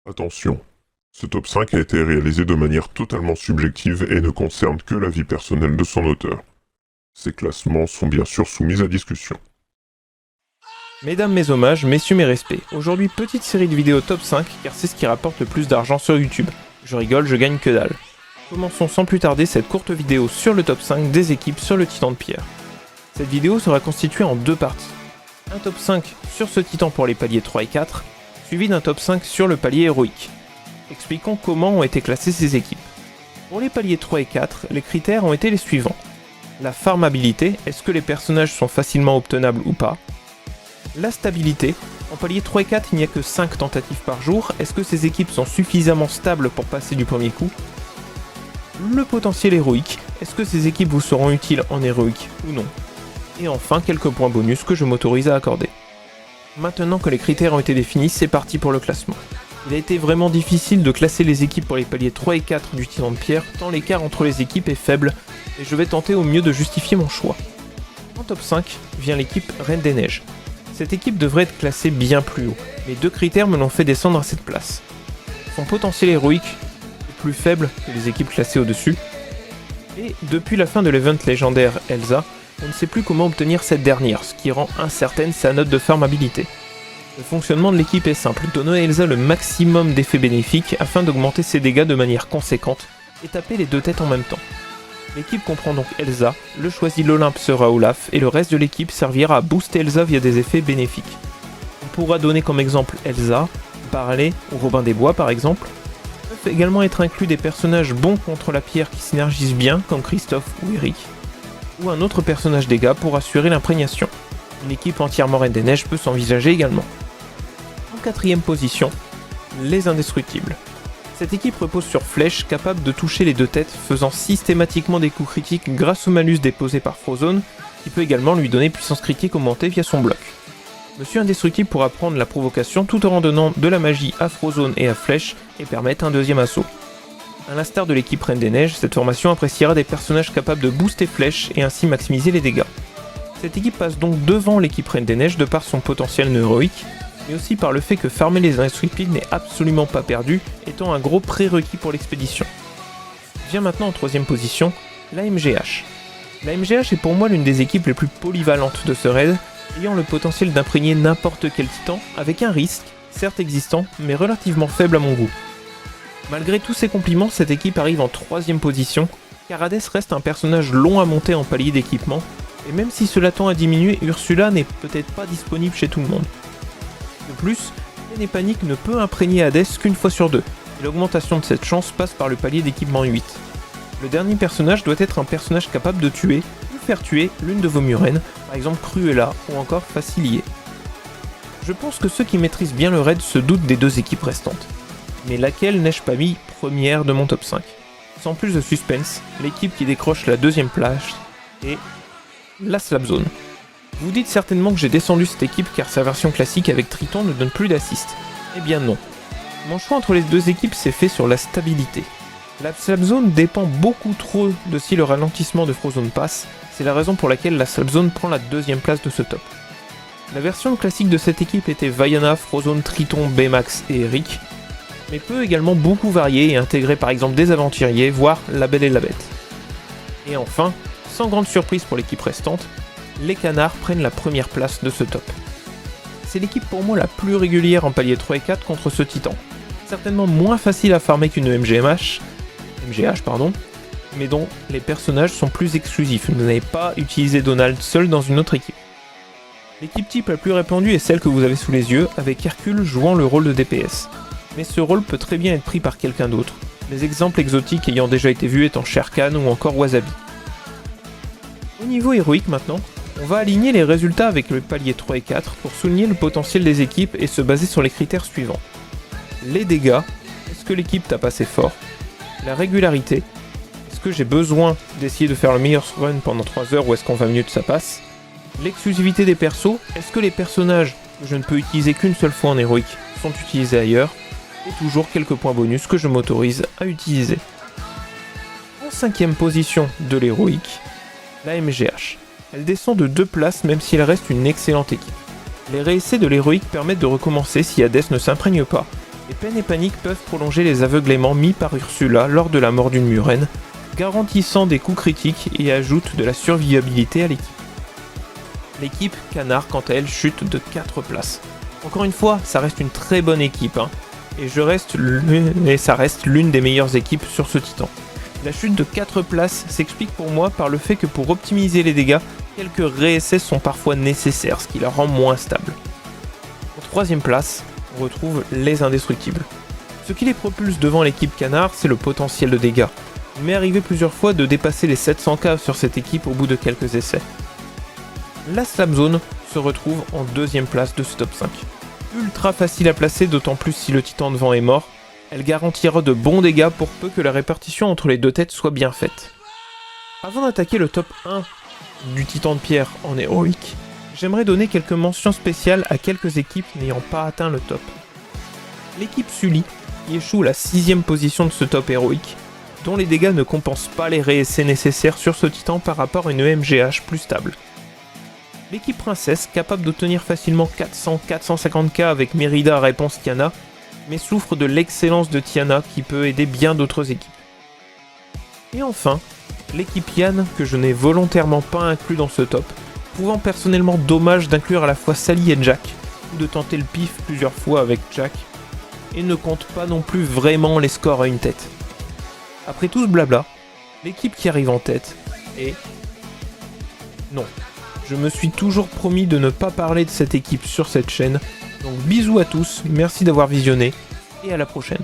Attention, ce top 5 a été réalisé de manière totalement subjective et ne concerne que la vie personnelle de son auteur. Ces classements sont bien sûr soumis à discussion. Mesdames mes hommages, messieurs mes respects. Aujourd'hui, petite série de vidéos top 5 car c'est ce qui rapporte le plus d'argent sur YouTube. Je rigole, je gagne que dalle. Commençons sans plus tarder cette courte vidéo sur le top 5 des équipes sur le Titan de Pierre. Cette vidéo sera constituée en deux parties. Un top 5 sur ce Titan pour les paliers 3 et 4, suivi d'un top 5 sur le palier héroïque. Expliquons comment ont été classées ces équipes. Pour les paliers 3 et 4, les critères ont été les suivants. La farmabilité, est-ce que les personnages sont facilement obtenables ou pas? La stabilité, en palier 3 et 4 il n'y a que 5 tentatives par jour, est-ce que ces équipes sont suffisamment stables pour passer du premier coup? Le potentiel héroïque, est-ce que ces équipes vous seront utiles en héroïque ou non? Et enfin quelques points bonus que je m'autorise à accorder. Maintenant que les critères ont été définis, c'est parti pour le classement. Il a été vraiment difficile de classer les équipes pour les paliers 3 et 4 du Titan de Pierre, tant l'écart entre les équipes est faible, et je vais tenter au mieux de justifier mon choix. En top 5 vient l'équipe Reine des Neiges. Cette équipe devrait être classée bien plus haut, mais deux critères me l'ont fait descendre à cette place. Son potentiel héroïque est plus faible que les équipes classées au-dessus, et depuis la fin de l'event légendaire Elsa, on ne sait plus comment obtenir cette dernière, ce qui rend incertaine sa note de farmabilité. Le fonctionnement de l'équipe est simple, donner à Elsa le maximum d'effets bénéfiques afin d'augmenter ses dégâts de manière conséquente et taper les deux têtes en même temps. L'équipe comprend donc Elsa, le choisi l'Olympe sera Olaf et le reste de l'équipe servira à booster Elsa via des effets bénéfiques. On pourra donner comme exemple Elsa, Barley ou Robin des Bois par exemple. Peuvent également être inclus des personnages bons contre la pierre qui synergisent bien comme Christophe ou Eric, ou un autre personnage dégâts pour assurer l'imprégnation. Une équipe entièrement Reine des Neiges peut s'envisager également. En quatrième position, les Indestructibles. Cette équipe repose sur Flèche, capable de toucher les deux têtes, faisant systématiquement des coups critiques grâce au malus déposé par Frozone, qui peut également lui donner puissance critique augmentée via son bloc. Monsieur Indestructible pourra prendre la provocation tout en donnant de la magie à Frozone et à Flèche et permettre un deuxième assaut. A l'instar de l'équipe Reine des Neiges, cette formation appréciera des personnages capables de booster Flèche et ainsi maximiser les dégâts. Cette équipe passe donc devant l'équipe Reine des Neiges de par son potentiel héroïque, mais aussi par le fait que farmer les Indestructibles n'est absolument pas perdu, étant un gros prérequis pour l'expédition. Vient maintenant en troisième position, la MGH. La MGH est pour moi l'une des équipes les plus polyvalentes de ce raid, ayant le potentiel d'imprégner n'importe quel titan, avec un risque, certes existant, mais relativement faible à mon goût. Malgré tous ces compliments, cette équipe arrive en troisième position, car Hades reste un personnage long à monter en palier d'équipement, et même si cela tend à diminuer, Ursula n'est peut-être pas disponible chez tout le monde. De plus, Peine et Panique ne peut imprégner Hades qu'une fois sur deux, et l'augmentation de cette chance passe par le palier d'équipement 8. Le dernier personnage doit être un personnage capable de tuer, ou faire tuer, l'une de vos murènes, par exemple Cruella ou encore Facilier. Je pense que ceux qui maîtrisent bien le raid se doutent des deux équipes restantes. Mais laquelle n'ai-je pas mis première de mon top 5? Sans plus de suspense, l'équipe qui décroche la deuxième place est la Slapzone. Vous dites certainement que j'ai descendu cette équipe car sa version classique avec Triton ne donne plus d'assist. Eh bien non. Mon choix entre les deux équipes s'est fait sur la stabilité. La Slapzone dépend beaucoup trop de si le ralentissement de Frozone passe, c'est la raison pour laquelle la Slapzone prend la deuxième place de ce top. La version classique de cette équipe était Vaiana, Frozone, Triton, Baymax et Eric, mais peut également beaucoup varier et intégrer par exemple des aventuriers, voire la Belle et la Bête. Et enfin, sans grande surprise pour l'équipe restante, les canards prennent la première place de ce top. C'est l'équipe pour moi la plus régulière en palier 3 et 4 contre ce titan. Certainement moins facile à farmer qu'une MGH, mais dont les personnages sont plus exclusifs. Vous n'avez pas utilisé Donald seul dans une autre équipe. L'équipe type la plus répandue est celle que vous avez sous les yeux, avec Hercule jouant le rôle de DPS. Mais ce rôle peut très bien être pris par quelqu'un d'autre, les exemples exotiques ayant déjà été vus étant Shere Khan ou encore Wasabi. Au niveau héroïque maintenant, on va aligner les résultats avec le palier 3 et 4 pour souligner le potentiel des équipes et se baser sur les critères suivants. Les dégâts, est-ce que l'équipe tape assez fort? La régularité, est-ce que j'ai besoin d'essayer de faire le meilleur run pendant 3 heures ou est-ce qu'on va mieux que ça passe? L'exclusivité des persos, est-ce que les personnages que je ne peux utiliser qu'une seule fois en héroïque sont utilisés ailleurs? Et toujours quelques points bonus que je m'autorise à utiliser. En cinquième position de l'héroïque, la MGH. Elle descend de 2 places même si elle reste une excellente équipe. Les réessais de l'héroïque permettent de recommencer si Hades ne s'imprègne pas, Et peine et panique peuvent prolonger les aveugléments mis par Ursula lors de la mort d'une murène, garantissant des coups critiques et ajoutent de la survivabilité à l'équipe. L'équipe Canard, quant à elle, chute de 4 places. Encore une fois, ça reste une très bonne équipe, et ça reste l'une des meilleures équipes sur ce titan. La chute de 4 places s'explique pour moi par le fait que pour optimiser les dégâts, quelques réessais sont parfois nécessaires, ce qui la rend moins stable. En 3ème place, on retrouve les indestructibles. Ce qui les propulse devant l'équipe Canard, c'est le potentiel de dégâts. Il m'est arrivé plusieurs fois de dépasser les 700k sur cette équipe au bout de quelques essais. La Slam Zone se retrouve en 2ème place de ce top 5. Ultra facile à placer, d'autant plus si le titan devant est mort. Elle garantira de bons dégâts pour peu que la répartition entre les deux têtes soit bien faite. Avant d'attaquer le top 1 du titan de pierre en héroïque, j'aimerais donner quelques mentions spéciales à quelques équipes n'ayant pas atteint le top. L'équipe Sully, qui échoue à la 6ème position de ce top héroïque, dont les dégâts ne compensent pas les réessais nécessaires sur ce titan par rapport à une EMGH plus stable. L'équipe Princesse, capable d'obtenir facilement 400-450k avec Mérida réponse Tiana, mais souffre de l'excellence de Tiana qui peut aider bien d'autres équipes. Et enfin, l'équipe Yann, que je n'ai volontairement pas inclus dans ce top, trouvant personnellement dommage d'inclure à la fois Sally et Jack, ou de tenter le pif plusieurs fois avec Jack, et ne compte pas non plus vraiment les scores à une tête. Après tout ce blabla, l'équipe qui arrive en tête est... Non. Je me suis toujours promis de ne pas parler de cette équipe sur cette chaîne, donc bisous à tous, merci d'avoir visionné, et à la prochaine.